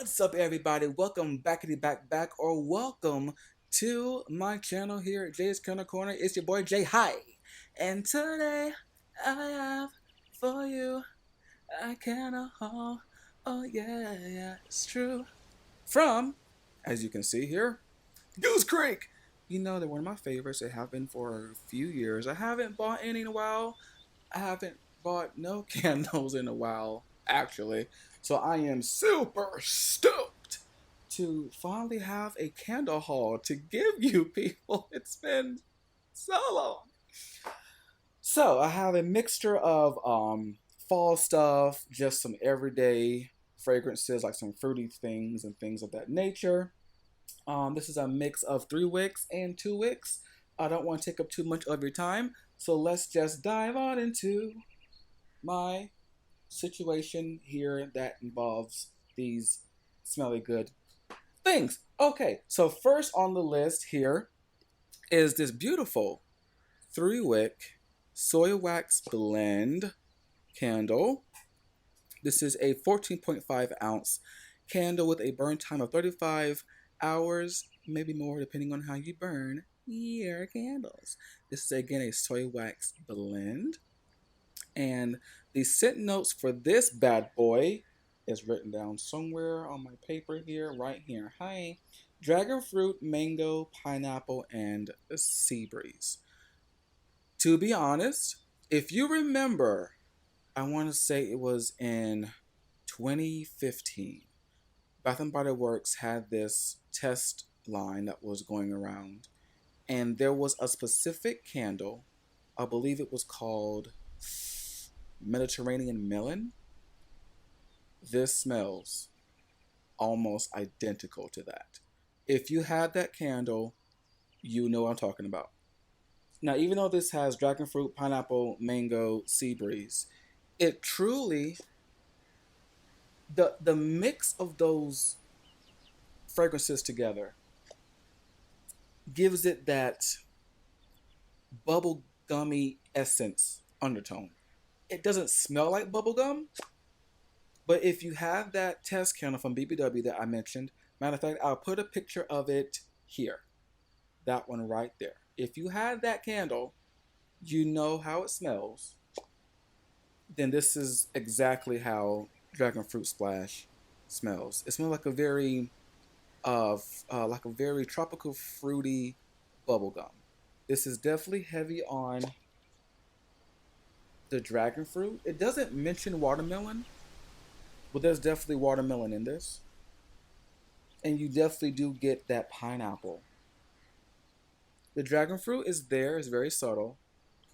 What's up, everybody? Welcome back, or welcome to my channel here at Jay's Corner. It's your boy Jay. Hi, and today I have for you a candle haul. Oh yeah, it's true. From, as you can see here, Goose Creek. You know they're one of my favorites. They have been for a few years. I haven't bought any in a while. I haven't bought no candles in a while, actually. So I am super stoked to finally have a candle haul to give you people. It's been so long. So I have a mixture of fall stuff, just some everyday fragrances like some fruity things and things of that nature. This is a mix of 3 wicks and 2 wicks. I don't want to take up too much of your time, so let's just dive on into my situation here that involves these smelly good things. Okay, so first on the list here is this beautiful 3 wick soy wax blend candle. This is a 14.5 ounce candle with a burn time of 35 hours, maybe more depending on how you burn your candles. This is again a soy wax blend. And the scent notes for this bad boy is written down somewhere on my paper here, right here. Hi. Dragon fruit, mango, pineapple, and sea breeze. To be honest, if you remember, I want to say it was in 2015. Bath and Body Works had this test line that was going around, and there was a specific candle. I believe it was called Mediterranean Melon. This smells almost identical to that. If you had that candle, you know what I'm talking about. Now, even though this has dragon fruit, pineapple, mango, sea breeze, it truly the mix of those fragrances together gives it that bubble gummy essence undertone. It doesn't smell like bubblegum, but if you have that test candle from BBW that I mentioned, matter of fact, I'll put a picture of it here. That one right there. If you had that candle, you know how it smells. Then this is exactly how Dragon Fruit Splash smells. It smells like a very tropical fruity bubblegum. This is definitely heavy on the dragon fruit. It doesn't mention watermelon, but there's definitely watermelon in this. And you definitely do get that pineapple. The dragon fruit is there, it's very subtle.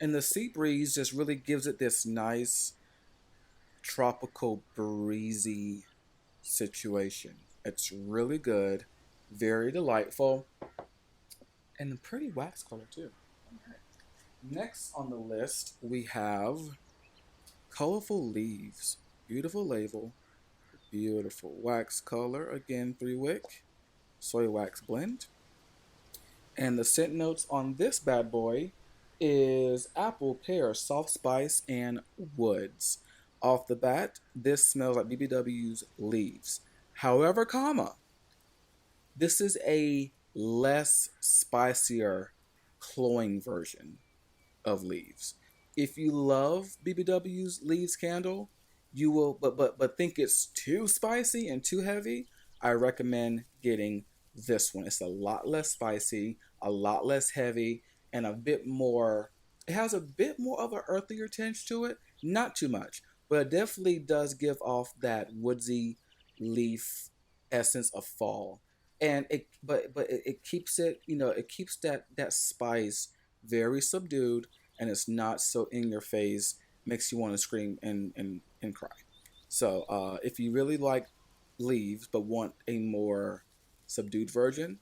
And the sea breeze just really gives it this nice tropical breezy situation. It's really good, very delightful, and a pretty wax color too. Okay. Next on the list we have Colorful Leaves. Beautiful label, beautiful wax color. Again, 3 wick soy wax blend. And the scent notes on this bad boy is apple, pear, soft spice, and woods. Off the bat, this smells like BBW's Leaves. However, this is a less spicier cloying version of Leaves. If you love BBW's Leaves candle, you will but think it's too spicy and too heavy, I recommend getting this one. It's a lot less spicy, a lot less heavy, and a bit more, it has a bit more of an earthier tinge to it. Not too much, but it definitely does give off that woodsy leaf essence of fall. And it keeps it, it keeps that spice very subdued, and it's not so in your face, makes you want to scream and cry. So if you really like Leaves but want a more subdued version,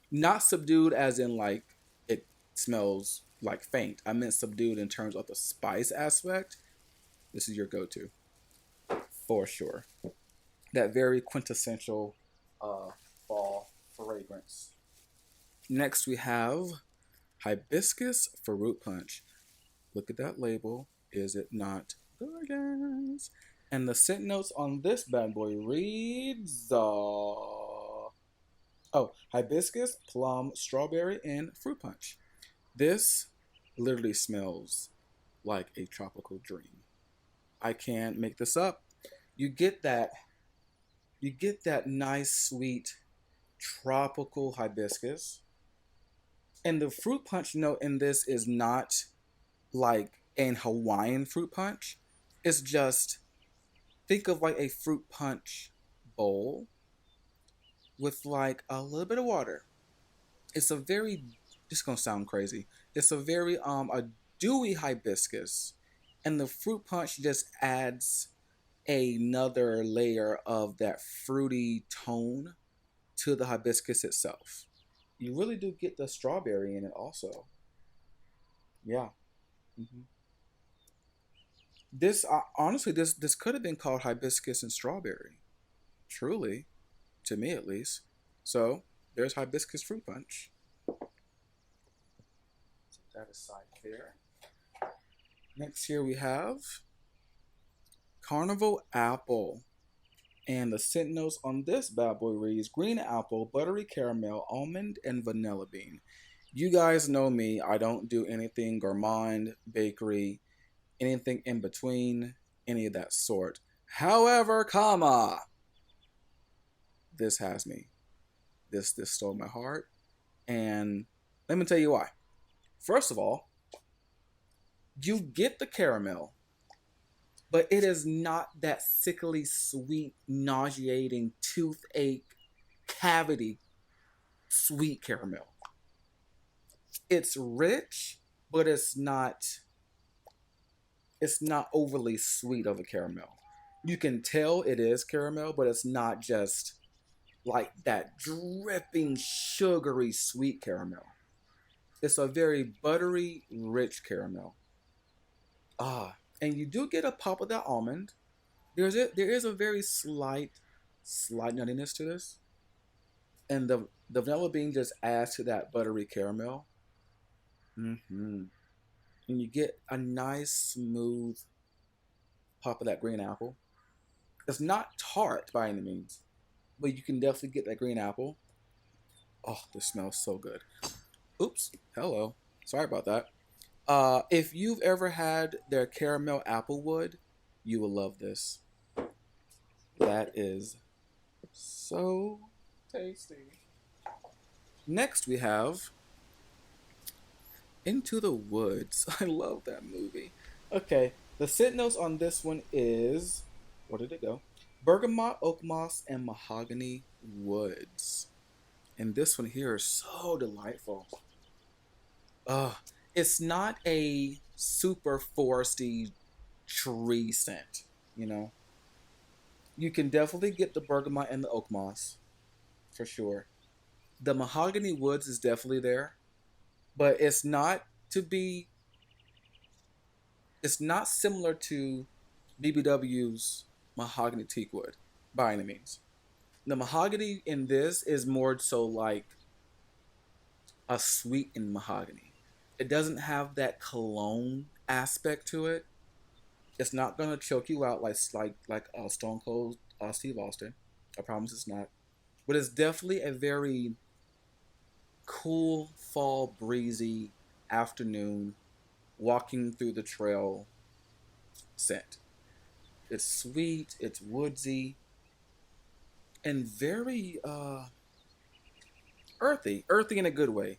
not subdued as in like it smells like faint, I meant subdued in terms of the spice aspect, this is your go-to for sure. That very quintessential fall fragrance. Next we have Hibiscus Fruit Punch. Look at that label. Is it not gorgeous? And the scent notes on this bad boy reads hibiscus, plum, strawberry, and fruit punch. This literally smells like a tropical dream. I can't make this up. You get that you get that nice sweet tropical hibiscus. And the fruit punch note in this is not like an Hawaiian fruit punch. It's just think of like a fruit punch bowl with like a little bit of water. It's a very this is gonna sound crazy. It's a very a dewy hibiscus, and the fruit punch just adds another layer of that fruity tone to the hibiscus itself. You really do get the strawberry in it also. Yeah. Hmm. This honestly, this could have been called hibiscus and strawberry. Truly, to me at least. So there's hibiscus fruit punch. Set that aside there. Next here we have Carnival Apple. And the scent notes on this bad boy reads green apple, buttery caramel, almond, and vanilla bean. You guys know me. I don't do anything gourmand, bakery, anything in between, any of that sort. However, this has me. This stole my heart. And let me tell you why. First of all, you get the caramel, but it is not that sickly sweet, nauseating, toothache, cavity sweet caramel. It's rich, but it's not overly sweet of a caramel. You can tell it is caramel, but it's not just like that dripping sugary sweet caramel. It's a very buttery, rich caramel. And you do get a pop of that almond. There is a very slight nuttiness to this, and the vanilla bean just adds to that buttery caramel. Mm-hmm. And you get a nice smooth pop of that green apple. It's not tart by any means, but you can definitely get that green apple. Oh, this smells so good. Oops, hello. Sorry about that. If you've ever had their caramel applewood, you will love this. That is so tasty. Next, we have Into the Woods. I love that movie. Okay, the scent notes on this one is where did it go? Bergamot, oak moss, and mahogany woods. And this one here is so delightful. Uh, it's not a super foresty tree scent, you know. You can definitely get the bergamot and the oak moss for sure. The mahogany woods is definitely there, but to be it's not similar to BBW's mahogany teak wood by any means. The mahogany in this is more so like a sweetened mahogany. It doesn't have that cologne aspect to it. It's not gonna choke you out like Stone Cold Steve Austin. I promise it's not. But it's definitely a very cool fall breezy afternoon walking through the trail scent. It's sweet, it's woodsy, and very earthy in a good way.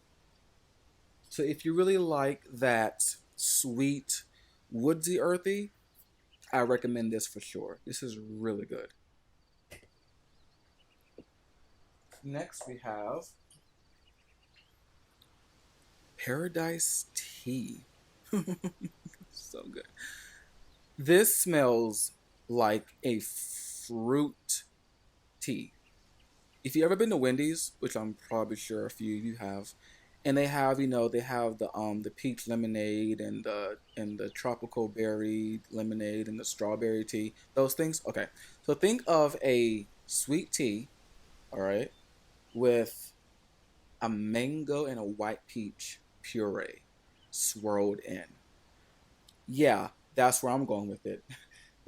So if you really like that sweet, woodsy earthy, I recommend this for sure. This is really good. Next we have Paradise Tea. So good. This smells like a fruit tea. If you ever been to Wendy's, which I'm probably sure a few of you have, and they have the peach lemonade and the tropical berry lemonade and the strawberry tea. Those things. Okay. So think of a sweet tea, all right, with a mango and a white peach puree swirled in. Yeah, that's where I'm going with it.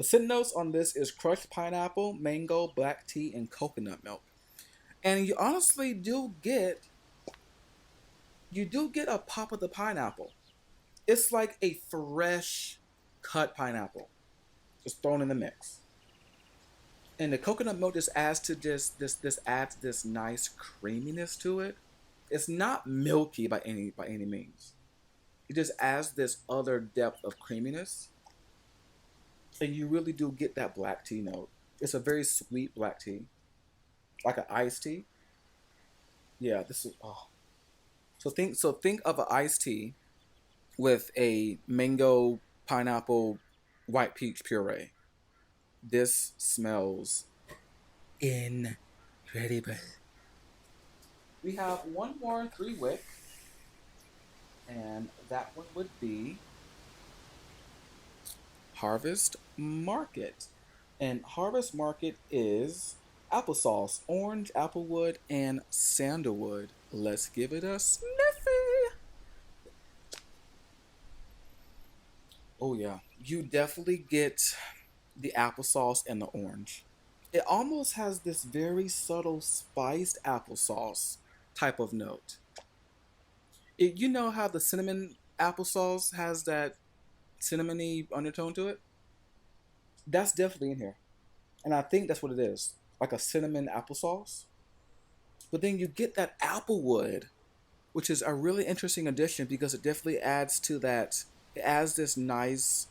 The scent notes on this is crushed pineapple, mango, black tea, and coconut milk. And you honestly do get a pop of the pineapple. It's like a fresh cut pineapple just thrown in the mix. And the coconut milk just adds to this adds this nice creaminess to it. It's not milky by any means. It just adds this other depth of creaminess, and you really do get that black tea note. It's a very sweet black tea, like an iced tea. Yeah, this is. Oh. So think of an iced tea with a mango, pineapple, white peach puree. This smells incredible. We have one more 3 wick, and that one would be Harvest Market. And Harvest Market is applesauce, orange, applewood, and sandalwood. Let's give it a sniffy. Oh, yeah. You definitely get the applesauce and the orange. It almost has this very subtle spiced applesauce type of note. You know how the cinnamon applesauce has that cinnamony undertone to it? That's definitely in here. And I think that's what it is, like a cinnamon applesauce. But then you get that applewood, which is a really interesting addition because it definitely adds to that. It adds this nice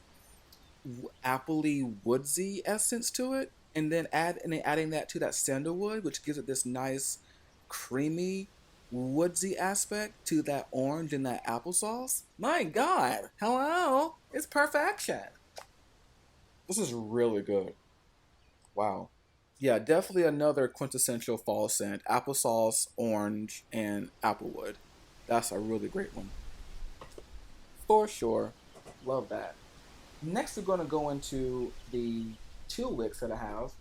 appley woodsy essence to it, and then adding that to that sandalwood, which gives it this nice creamy woodsy aspect to that orange and that applesauce. My God, hello, it's perfection. This is really good. Wow. Yeah, definitely another quintessential fall scent. Applesauce, orange, and applewood. That's a really great one. For sure. Love that. Next, we're going to go into the 2 wicks that I have.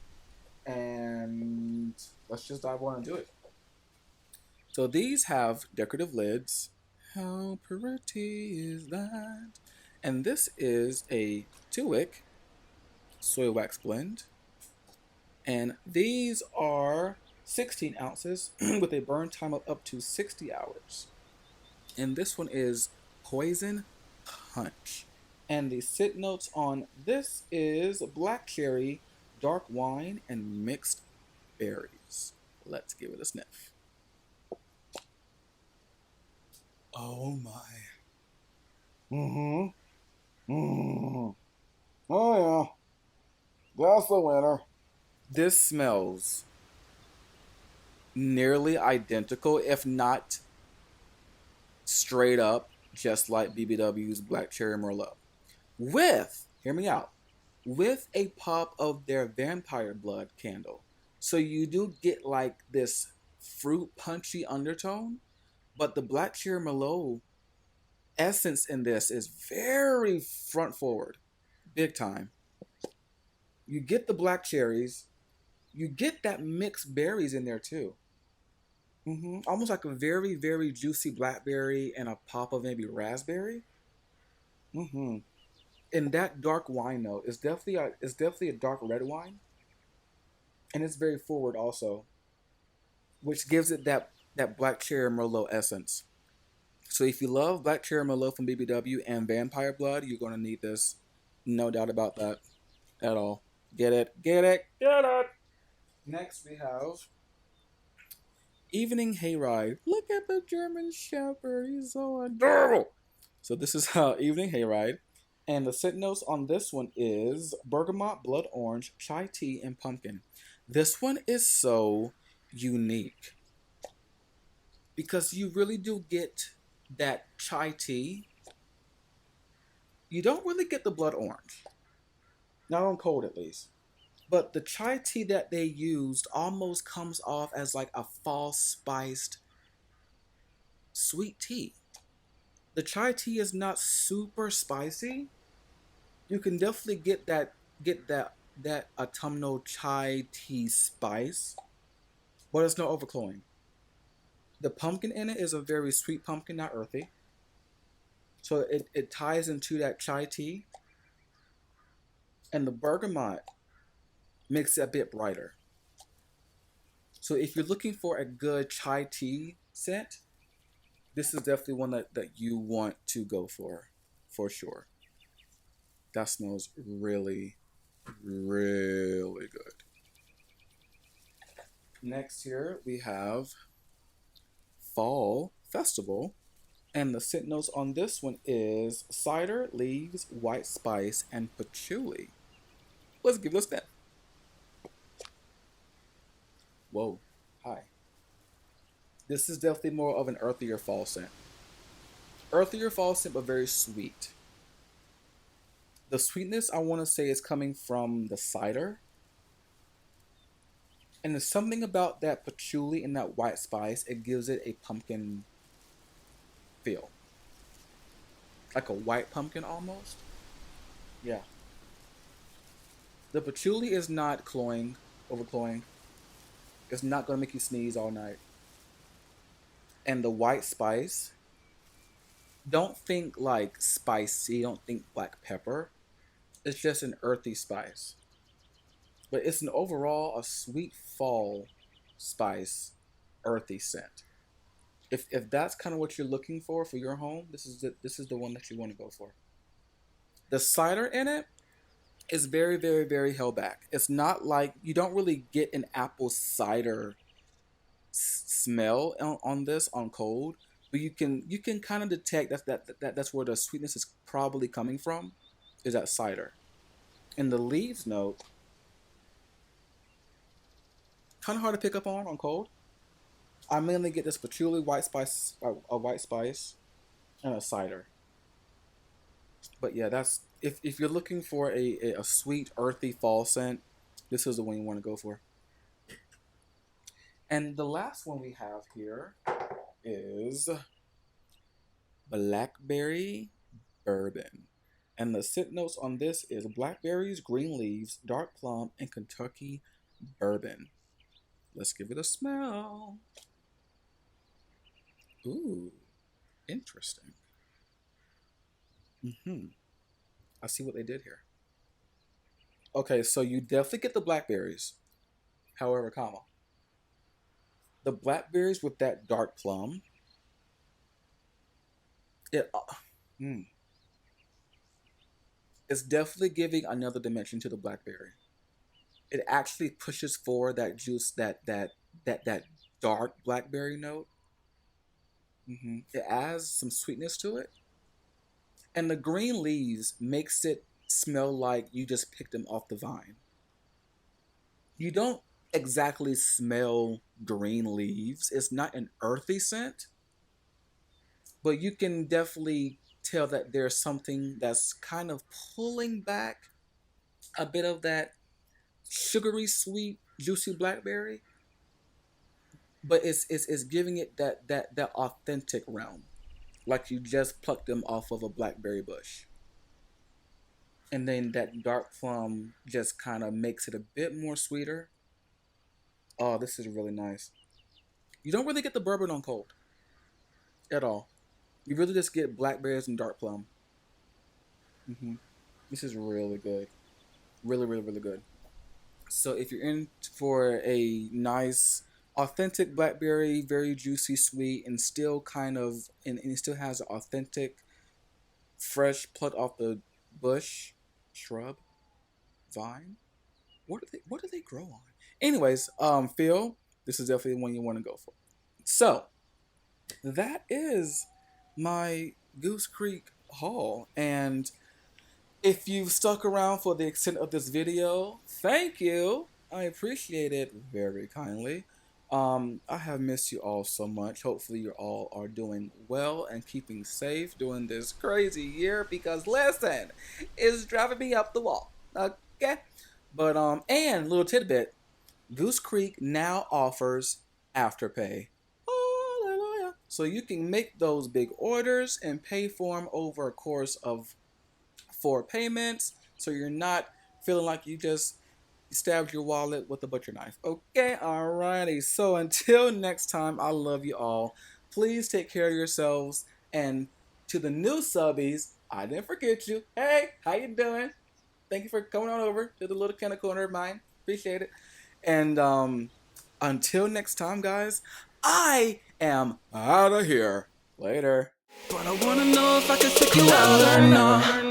And let's just dive on and do it. So these have decorative lids. How pretty is that? And this is a 2 wick soy wax blend. And these are 16 ounces with a burn time of up to 60 hours. And this one is Poison Punch. And the sit notes on this is black cherry, dark wine, and mixed berries. Let's give it a sniff. Oh my. Mm-hmm. Mm-hmm. Oh yeah. That's the winner. This smells nearly identical, if not straight up, just like BBW's Black Cherry Merlot. Hear me out, with a pop of their Vampire Blood candle. So you do get like this fruit punchy undertone, but the Black Cherry Merlot essence in this is very front forward, big time. You get the black cherries, you get that mixed berries in there too. Almost like a very, very juicy blackberry and a pop of maybe raspberry. hmm And that dark wine note is definitely a dark red wine, and it's very forward also, which gives it that black cherry merlot essence. So if you love black cherry merlot from BBW and Vampire Blood, you're gonna need this, no doubt about that at all. Get it, get it, get it. Next we have Evening Hayride. Look at the German Shepherd. He's so adorable. So this is Evening Hayride. And the scent notes on this one is bergamot, blood orange, chai tea, and pumpkin. This one is so unique because you really do get that chai tea. You don't really get the blood orange. Not on cold at least. But the chai tea that they used almost comes off as like a fall spiced sweet tea. The chai tea is not super spicy. You can definitely get that autumnal chai tea spice, but it's not overcloying. The pumpkin in it is a very sweet pumpkin, not earthy. So it ties into that chai tea. And the bergamot makes it a bit brighter. So if you're looking for a good chai tea scent, this is definitely one that you want to go for sure. That smells really, really good. Next here we have Fall Festival. And the scent notes on this one is cider, leaves, white spice, and patchouli. Let's give it a sniff. Whoa. Hi. This is definitely more of an earthier fall scent. Earthier fall scent, but very sweet. The sweetness I want to say is coming from the cider. And there's something about that patchouli and that white spice, it gives it a pumpkin feel. Like a white pumpkin almost. Yeah. The patchouli is not cloying, overcloying. It's not going to make you sneeze all night. And the white spice, don't think like spicy, don't think black pepper. It's just an earthy spice. But it's an overall a sweet fall spice, earthy scent. If that's kind of what you're looking for your home, this is the one that you want to go for. The cider in it is very, very, very held back. It's not like you don't really get an apple cider smell on this on cold, but you can kind of detect that's where the sweetness is probably coming from, is that cider. And the leaves note, kind of hard to pick up on cold. I mainly get this patchouli, white spice, a white spice, and a cider. But yeah, that's if you're looking for a sweet, earthy fall scent, this is the one you want to go for. And the last one we have here is Blackberry Bourbon. And the scent notes on this is blackberries, green leaves, dark plum, and Kentucky bourbon. Let's give it a smell. Ooh, interesting. I see what they did here. Okay, so you definitely get the blackberries. However, comma, the blackberries with that dark plum, it, mm, it's definitely giving another dimension to the blackberry. It actually pushes forward that juice, that dark blackberry note. It adds some sweetness to it, and the green leaves makes it smell like you just picked them off the vine. You don't exactly smell green leaves. It's not an earthy scent, but you can definitely tell that there's something that's kind of pulling back a bit of that sugary sweet juicy blackberry, but it's giving it that authentic realm, like you just plucked them off of a blackberry bush. And then that dark plum just kind of makes it a bit more sweeter. Oh, this is really nice. You don't really get the bourbon on cold at all. You really just get blackberries and dark plum. hmm This is really good. Really, really, really good. So if you're in for a nice, authentic blackberry, very juicy, sweet, and still and it still has an authentic, fresh, plucked off the bush, shrub, vine. What do they grow on? Anyways, Phil, this is definitely one you want to go for. So that is my Goose Creek haul, and if you've stuck around for the extent of this video, thank you. I appreciate it very kindly. I have missed you all so much. Hopefully, you all are doing well and keeping safe during this crazy year because listen, it's driving me up the wall. Okay, but and little tidbit, Goose Creek now offers afterpay. Hallelujah! So you can make those big orders and pay for them over a course of 4 payments, so you're not feeling like you just stabbed your wallet with a butcher knife. Okay, alrighty. So until next time, I love you all. Please take care of yourselves. And to the new subbies, I didn't forget you. Hey, how you doing? Thank you for coming on over to the little kind of corner of mine. Appreciate it. And until next time, guys, I am out of here. Later. But I wanna know if I can take you out or not.